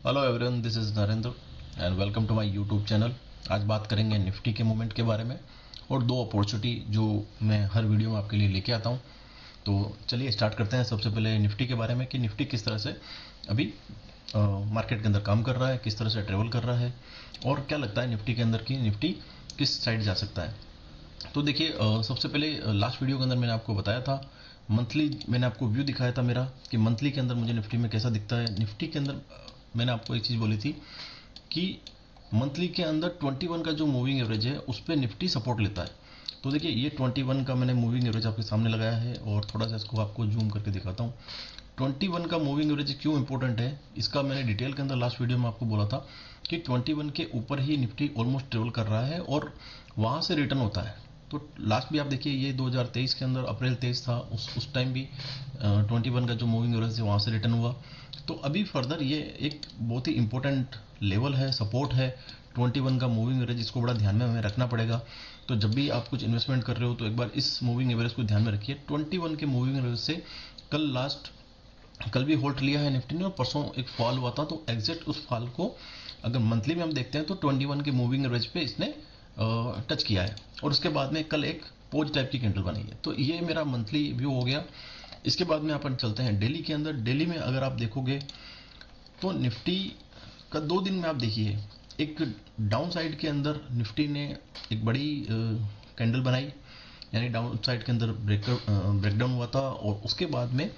Hello everyone, this is Narendra and welcome to my YouTube channel. आज बात करेंगे Nifty के मूवमेंट के बारे में और दो अपॉर्चुनिटी जो मैं हर वीडियो में आपके लिए लेके आता हूँ। तो चलिए स्टार्ट करते हैं। सबसे पहले निफ्टी के बारे में कि निफ्टी किस तरह से अभी मार्केट के अंदर काम कर रहा है, किस तरह से ट्रेवल कर रहा है और क्या लगता है निफ्टी के अंदर कि निफ्टी किस साइड जा सकता है। तो देखिए, सबसे पहले लास्ट वीडियो के अंदर मैंने आपको बताया था, मंथली मैंने आपको व्यू दिखाया था मेरा कि मंथली के अंदर मुझे निफ्टी में कैसा दिखता है। निफ्टी के अंदर मैंने आपको एक चीज़ बोली थी कि मंथली के अंदर 21 का जो मूविंग एवरेज है उस पर निफ्टी सपोर्ट लेता है। तो देखिए, ये 21 का मैंने मूविंग एवरेज आपके सामने लगाया है और थोड़ा सा इसको आपको जूम करके दिखाता हूँ। 21 का मूविंग एवरेज क्यों इंपॉर्टेंट है, इसका मैंने डिटेल के अंदर लास्ट वीडियो में आपको बोला था कि 21 के ऊपर ही निफ्टी ऑलमोस्ट ट्रेवल कर रहा है और वहाँ से रिटर्न होता है। तो लास्ट भी आप देखिए, ये 2023 के अंदर अप्रैल 23 था, उस टाइम भी 21 का जो मूविंग एवरेज है वहाँ से रिटर्न हुआ। तो अभी फर्दर ये एक बहुत ही इंपॉर्टेंट लेवल है, सपोर्ट है 21 का मूविंग एवरेज, इसको बड़ा ध्यान में हमें रखना पड़ेगा। तो जब भी आप कुछ इन्वेस्टमेंट कर रहे हो तो एक बार इस मूविंग एवरेज को ध्यान में रखिए। 21 के मूविंग एवरेज से कल भी होल्ड लिया है निफ्टी ने और परसों एक फॉल हुआ था। तो एग्जैक्ट उस फॉल को अगर मंथली में हम देखते हैं तो 21 के मूविंग एवरेज पे इसने टच किया है और उसके बाद में कल एक पोज टाइप की कैंडल बनी है। तो ये मेरा मंथली व्यू हो गया। इसके बाद में अपन चलते हैं डेली के अंदर। डेली में अगर आप देखोगे तो निफ्टी का 2 दिन में आप देखिए, एक डाउन साइड के अंदर निफ्टी ने एक बड़ी कैंडल बनाई, यानी डाउन साइड के अंदर ब्रेकडाउन हुआ था और उसके बाद में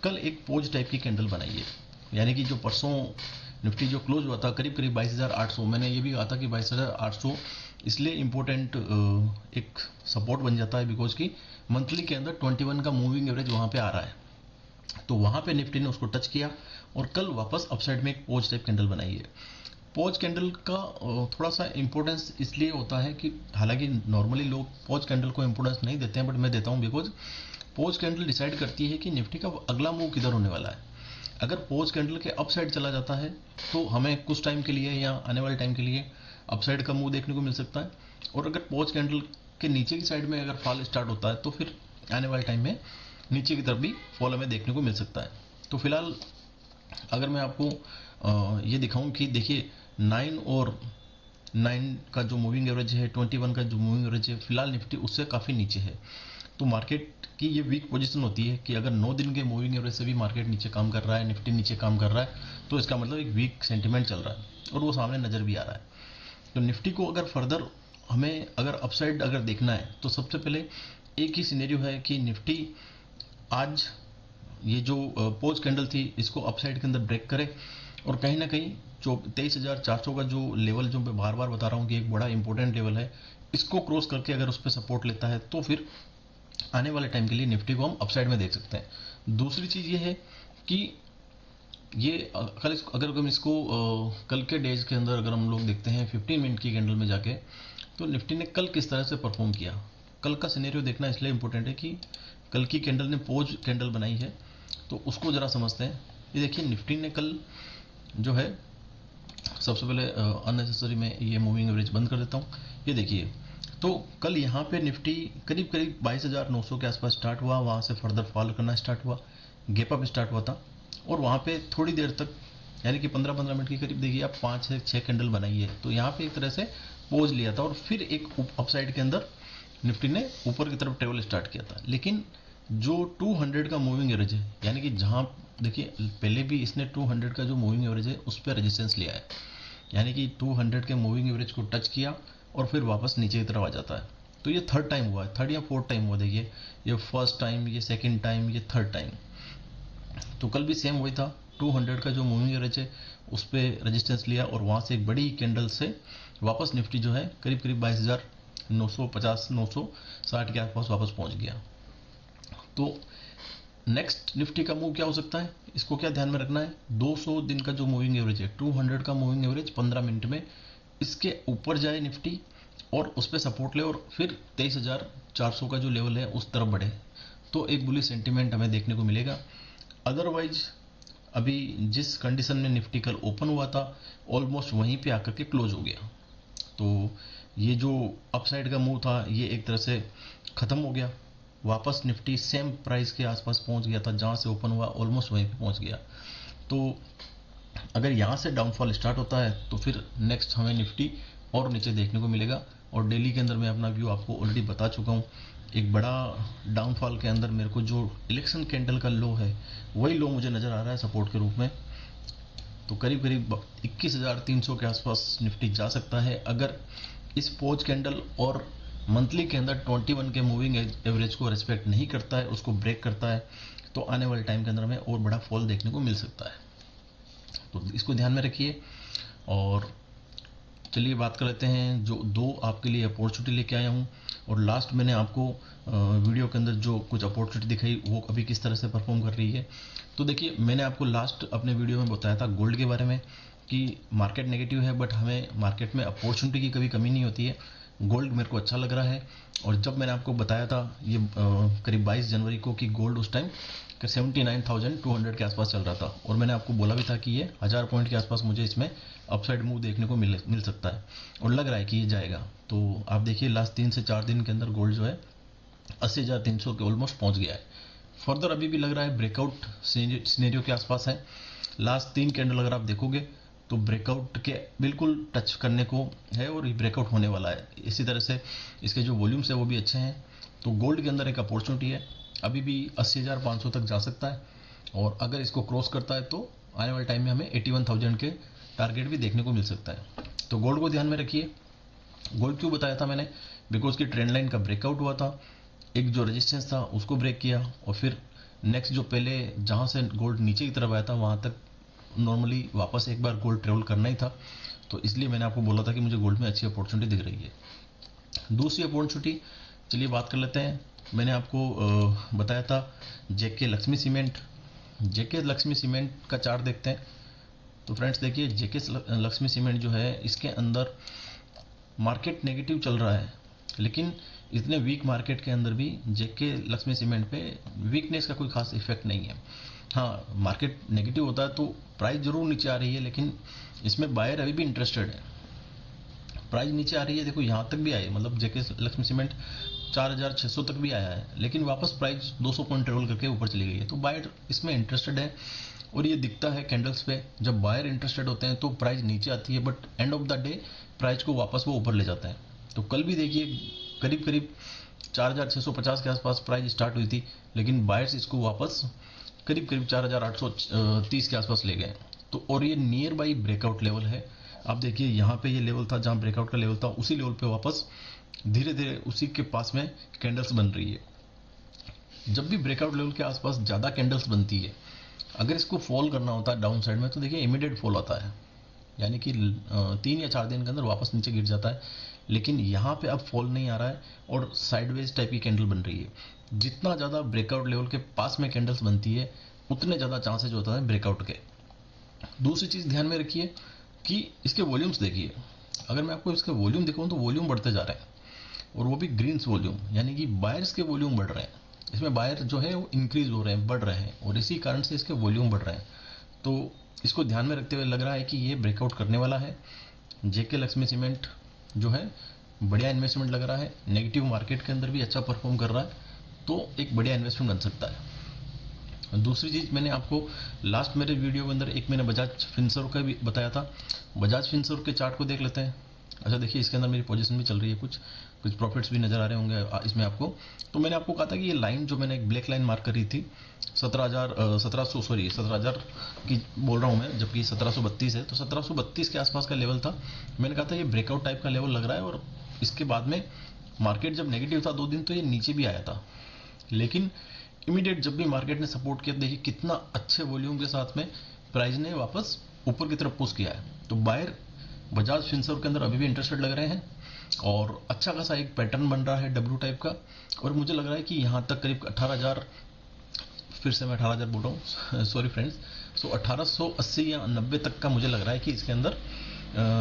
कल एक पोज टाइप की कैंडल बनाई है। यानी कि जो परसों निफ्टी जो क्लोज हुआ था करीब करीब 22,800, मैंने ये भी कहा था कि 22,800 इसलिए इम्पोर्टेंट एक सपोर्ट बन जाता है बिकॉज कि मंथली के अंदर 21 का मूविंग एवरेज वहाँ पे आ रहा है। तो वहाँ पे निफ्टी ने उसको टच किया और कल वापस अपसाइड में एक पोज टाइप कैंडल बनाई है। पोज कैंडल का थोड़ा सा इंपॉर्टेंस इसलिए होता है कि हालांकि नॉर्मली लोग पोज कैंडल को इंपॉर्टेंस नहीं देते हैं, बट मैं देता हूँ बिकॉज पोज कैंडल डिसाइड करती है कि निफ्टी का अगला मूव किधर होने वाला है। अगर पोज कैंडल के अप साइड चला जाता है तो हमें कुछ टाइम के लिए या आने वाले टाइम के लिए अप साइड का मूव देखने को मिल सकता है, और अगर पोज कैंडल के नीचे की साइड में अगर फॉल स्टार्ट होता है तो फिर आने वाले टाइम में नीचे की तरफ भी फॉल हमें देखने को मिल सकता है। तो फिलहाल अगर मैं आपको ये दिखाऊं कि देखिए 9 का जो मूविंग एवरेज है, 21 का जो मूविंग एवरेज है, फिलहाल निफ्टी उससे काफ़ी नीचे है। तो मार्केट की ये वीक पोजीशन होती है कि अगर 9 दिन के मूविंग एवरेज से भी मार्केट नीचे काम कर रहा है, निफ्टी नीचे काम कर रहा है, तो इसका मतलब एक वीक सेंटिमेंट चल रहा है और वो सामने नज़र भी आ रहा है। तो निफ्टी को अगर फर्दर हमें अगर अपसाइड अगर देखना है तो सबसे पहले एक ही सिनेरियो है कि निफ्टी आज ये जो पोज कैंडल थी इसको अपसाइड के अंदर ब्रेक करे और कहीं ना कहीं 23,400 का जो लेवल, जो मैं बार बार बता रहा हूँ कि एक बड़ा इंपॉर्टेंट लेवल है, इसको क्रॉस करके अगर उस पर सपोर्ट लेता है तो फिर आने वाले टाइम के लिए निफ्टी को हम अपसाइड में देख सकते हैं। दूसरी चीज़ ये है कि ये कल अगर हम इसको कल के डेज के अंदर अगर हम लोग देखते हैं 15 मिनट की कैंडल में जाके, तो निफ्टी ने कल किस तरह से परफॉर्म किया। कल का सिनेरियो देखना इसलिए इम्पोर्टेंट है कि कल की कैंडल ने पोज कैंडल बनाई है, तो उसको ज़रा समझते हैं। ये देखिए, निफ्टी ने कल जो है, सबसे पहले अननेसेसरी में ये मूविंग एवरेज बंद कर देता हूँ। ये देखिए, तो कल यहाँ पे निफ्टी करीब करीब 22,900 के आसपास स्टार्ट हुआ, वहाँ से फर्दर फॉल करना स्टार्ट हुआ, गैप अप स्टार्ट हुआ था और वहाँ पे थोड़ी देर तक यानी कि 15-15 मिनट के करीब देखिए आप 5 से 6 कैंडल बनाई है। तो यहाँ पे एक तरह से पोज लिया था और फिर एक अपसाइड के अंदर निफ्टी ने ऊपर की तरफ ट्रेवल स्टार्ट किया था। लेकिन जो 200 का मूविंग एवरेज है, यानी कि जहाँ देखिए पहले भी इसने 200 का जो मूविंग एवरेज है उस पर रेजिस्टेंस लिया है, यानी कि 200 के मूविंग एवरेज को टच किया और फिर वापस नीचे की तरफ आ जाता है। तो ये थर्ड टाइम हुआ है, थर्ड या फोर्थ टाइम हुआ। देखिए, ये फर्स्ट टाइम, ये सेकंड टाइम, ये थर्ड टाइम। तो कल भी सेम वही था, 200 का जो मूविंग एवरेज है उस पर रेजिस्टेंस लिया और वहाँ से एक बड़ी कैंडल से वापस निफ्टी जो है करीब करीब 22,950 960 के आसपास वापस पहुँच गया। तो नेक्स्ट निफ्टी का मूव क्या हो सकता है, इसको क्या ध्यान में रखना है। 200 दिन का जो मूविंग एवरेज है, 200 का मूविंग एवरेज 15 मिनट में इसके ऊपर जाए निफ्टी और उस पर सपोर्ट ले और फिर 23,400 का जो लेवल है उस तरफ बढ़े, तो एक बुलिश सेंटीमेंट हमें देखने को मिलेगा। अदरवाइज अभी जिस कंडीशन में निफ्टी कल ओपन हुआ था ऑलमोस्ट वहीं पे आकर के क्लोज हो गया। तो ये जो अपसाइड का मूव था ये एक तरह से ख़त्म हो गया। वापस निफ्टी सेम प्राइस के आसपास पहुंच गया था, जहां से ओपन हुआ ऑलमोस्ट वहीं पे पहुंच गया। तो अगर यहाँ से डाउनफॉल स्टार्ट होता है तो फिर नेक्स्ट हमें निफ्टी और नीचे देखने को मिलेगा। और डेली के अंदर मैं अपना व्यू आपको ऑलरेडी बता चुका हूँ। एक बड़ा डाउनफॉल के अंदर मेरे को जो इलेक्शन कैंडल का लो है वही लो मुझे नज़र आ रहा है सपोर्ट के रूप में। तो करीब करीब 21,300 के आसपास निफ्टी जा सकता है अगर इस पोज कैंडल और मंथली के अंदर 21 के मूविंग एवरेज को रिस्पेक्ट नहीं करता है, उसको ब्रेक करता है, तो आने वाले टाइम के अंदर हमें और बड़ा फॉल देखने को मिल सकता है। तो इसको ध्यान में रखिए। और चलिए बात कर लेते हैं जो दो आपके लिए अपॉर्चुनिटी लेके आया हूँ। और लास्ट मैंने आपको वीडियो के अंदर जो कुछ अपॉर्चुनिटी दिखाई वो अभी किस तरह से परफॉर्म कर रही है। तो देखिए मैंने आपको लास्ट अपने वीडियो में बताया था गोल्ड के बारे में कि मार्केट नेगेटिव है बट हमें मार्केट में अपॉर्चुनिटी की कभी कमी नहीं होती है। गोल्ड मेरे को अच्छा लग रहा है। और जब मैंने आपको बताया था ये करीब 22 जनवरी को कि गोल्ड उस टाइम 79,200 के आसपास चल रहा था और मैंने आपको बोला भी था कि ये 1000 पॉइंट के आसपास मुझे इसमें अपसाइड मूव देखने को मिल सकता है और लग रहा है कि ये जाएगा। तो आप देखिए लास्ट 3 से 4 दिन के अंदर गोल्ड जो है 80,300 के ऑलमोस्ट पहुंच गया है। फर्दर अभी भी लग रहा है ब्रेकआउट सिनेरियो के आसपास है। लास्ट 3 कैंडल अगर आप देखोगे तो ब्रेकआउट के बिल्कुल टच करने को है और ये ब्रेकआउट होने वाला है। इसी तरह से इसके जो वॉल्यूम्स है वो भी अच्छे हैं। तो गोल्ड के अंदर एक अपॉर्चुनिटी है, अभी भी 80,500 तक जा सकता है और अगर इसको क्रॉस करता है तो आने वाले टाइम में हमें 81,000 के टारगेट भी देखने को मिल सकता है। तो गोल्ड को ध्यान में रखिए। गोल्ड क्यों बताया था मैंने, बिकॉज की ट्रेंड लाइन का ब्रेकआउट हुआ था, एक जो रेजिस्टेंस था उसको ब्रेक किया और फिर नेक्स्ट जो पहले जहाँ से गोल्ड नीचे की तरफ आया था वहाँ तक नॉर्मली वापस एक बार गोल्ड ट्रेवल करना ही था। तो इसलिए मैंने आपको बोला था कि मुझे गोल्ड में अच्छी अपॉर्चुनिटी दिख रही है। दूसरी अपॉर्चुनिटी चलिए बात कर लेते हैं। मैंने आपको बताया था जेके लक्ष्मी सीमेंट। जेके लक्ष्मी सीमेंट का चार्ट देखते हैं। तो फ्रेंड्स देखिए जेके लक्ष्मी सीमेंट जो है इसके अंदर मार्केट नेगेटिव चल रहा है लेकिन इतने वीक मार्केट के अंदर भी जेके लक्ष्मी सीमेंट पे वीकनेस का कोई खास इफेक्ट नहीं है। हाँ मार्केट नेगेटिव होता है तो प्राइस जरूर नीचे आ रही है लेकिन इसमें बायर अभी भी इंटरेस्टेड है। प्राइस नीचे आ रही है, देखो यहाँ तक भी आई, मतलब जेके लक्ष्मी सीमेंट 4,600 तक भी आया है लेकिन वापस प्राइस 200 पॉइंट ट्रेवल करके ऊपर चली गई है। तो बायर इसमें इंटरेस्टेड है और ये दिखता है कैंडल्स पे। जब बायर इंटरेस्टेड होते हैं तो प्राइस नीचे आती है but end of the day price को वापस वो ऊपर ले जाता है। तो कल भी देखिए करीब करीब 4,650 के आसपास प्राइस स्टार्ट हुई थी लेकिन बायर्स इसको वापस करीब करीब 4,830 के आसपास ले गए। तो और ये नियर बाई ब्रेकआउट लेवल है। आप देखिए यहाँ पे ये लेवल था जहाँ ब्रेकआउट का लेवल था, उसी लेवल पे वापस धीरे धीरे उसी के पास में कैंडल्स बन रही है। जब भी ब्रेकआउट लेवल के आसपास ज़्यादा कैंडल्स बनती है अगर इसको फॉल करना होता है डाउन साइड में तो देखिए इमीडिएट फॉल आता है, यानी कि 3 या 4 दिन के अंदर वापस नीचे गिर जाता है। लेकिन यहाँ पे अब फॉल नहीं आ रहा है और साइडवेज टाइप की कैंडल बन रही है। जितना ज़्यादा ब्रेकआउट लेवल के पास में कैंडल्स बनती है उतने ज़्यादा चांसेज होता है ब्रेकआउट के। दूसरी चीज़ ध्यान में रखिए कि इसके वॉल्यूम्स देखिए। अगर मैं आपको इसके वॉल्यूम दिखाऊं तो वॉल्यूम बढ़ते जा रहे हैं और वो भी ग्रीन्स वॉल्यूम, यानी कि बायर्स के वॉल्यूम बढ़ रहे हैं। इसमें बायर जो है वो इंक्रीज हो रहे हैं, बढ़ रहे हैं और इसी कारण से इसके वॉल्यूम बढ़ रहे हैं। तो इसको ध्यान में रखते हुए लग रहा है कि ये ब्रेकआउट करने वाला है। जेके लक्ष्मी सीमेंट जो है बढ़िया इन्वेस्टमेंट लग रहा है, नेगेटिव मार्केट के अंदर भी अच्छा परफॉर्म कर रहा है, तो एक बढ़िया इन्वेस्टमेंट बन सकता है। दूसरी चीज़ मैंने आपको लास्ट मेरे वीडियो के अंदर एक मैंने बजाज फिनसर्व का भी बताया था। बजाज फिनसर्व के चार्ट को देख लेते हैं। अच्छा देखिए इसके अंदर मेरी पोजीशन भी चल रही है, कुछ प्रॉफिट्स भी नज़र आ रहे होंगे इसमें आपको। तो मैंने आपको कहा था कि ये लाइन जो मैंने एक ब्लैक लाइन मार्क करी थी 17,000 की बोल रहा हूँ मैं, जबकि 1732 है। तो 1732 के आसपास का लेवल था। मैंने कहा था ये ब्रेकआउट टाइप का लेवल लग रहा है और इसके बाद में मार्केट जब नेगेटिव था 2 दिन तो ये नीचे भी आया था लेकिन इमीडिएट जब भी मार्केट ने सपोर्ट किया देखिए कितना अच्छे वॉल्यूम के साथ में प्राइस ने वापस ऊपर की तरफ पुश किया है। तो बायर बजाज फिनसर्व के अंदर अभी भी इंटरेस्टेड लग रहे हैं और अच्छा खासा एक पैटर्न बन रहा है डब्ल्यू टाइप का। और मुझे लग रहा है कि यहाँ तक करीब 18,000, फिर से मैं 18,000 बोल रहा हूँ सॉरी फ्रेंड्स, सो 1880 या 90 तक का मुझे लग रहा है कि इसके अंदर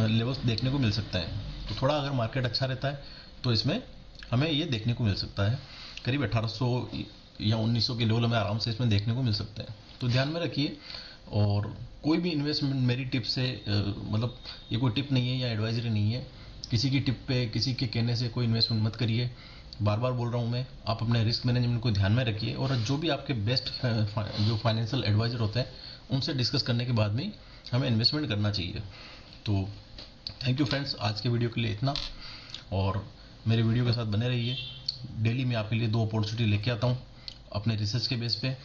लेवल्स देखने को मिल सकता है। तो थोड़ा अगर मार्केट अच्छा रहता है तो इसमें हमें ये देखने को मिल सकता है करीब 1800 या 1900 के लेवल हमें आराम से इसमें देखने को मिल सकते हैं। तो ध्यान में रखिए। और कोई भी इन्वेस्टमेंट मेरी टिप से मतलब ये कोई टिप नहीं है या एडवाइजरी नहीं है, किसी की टिप पे किसी के कहने से कोई इन्वेस्टमेंट मत करिए। बार बार बोल रहा हूँ मैं, आप अपने रिस्क मैनेजमेंट को ध्यान में रखिए और जो भी आपके बेस्ट जो फाइनेंशियल एडवाइजर होते हैं उनसे डिस्कस करने के बाद में हमें इन्वेस्टमेंट करना चाहिए। तो थैंक यू फ्रेंड्स, आज के वीडियो के लिए इतना, और मेरे वीडियो के साथ बने रहिए। डेली मैं आपके लिए 2 अपॉर्चुनिटी लेके आता हूँ अपने रिसर्च के बेस पे।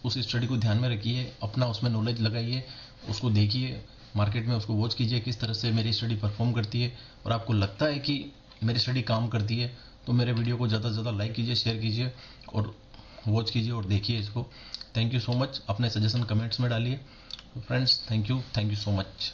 उस स्टडी को ध्यान में रखिए, अपना उसमें नॉलेज लगाइए, उसको देखिए, मार्केट में उसको वॉच कीजिए किस तरह से मेरी स्टडी परफॉर्म करती है। और आपको लगता है कि मेरी स्टडी काम करती है तो मेरे वीडियो को ज़्यादा से ज़्यादा लाइक कीजिए, शेयर कीजिए और वॉच कीजिए और देखिए इसको। Thank you so much. अपने सजेशन कमेंट्स में डालिए। Friends, thank you so much.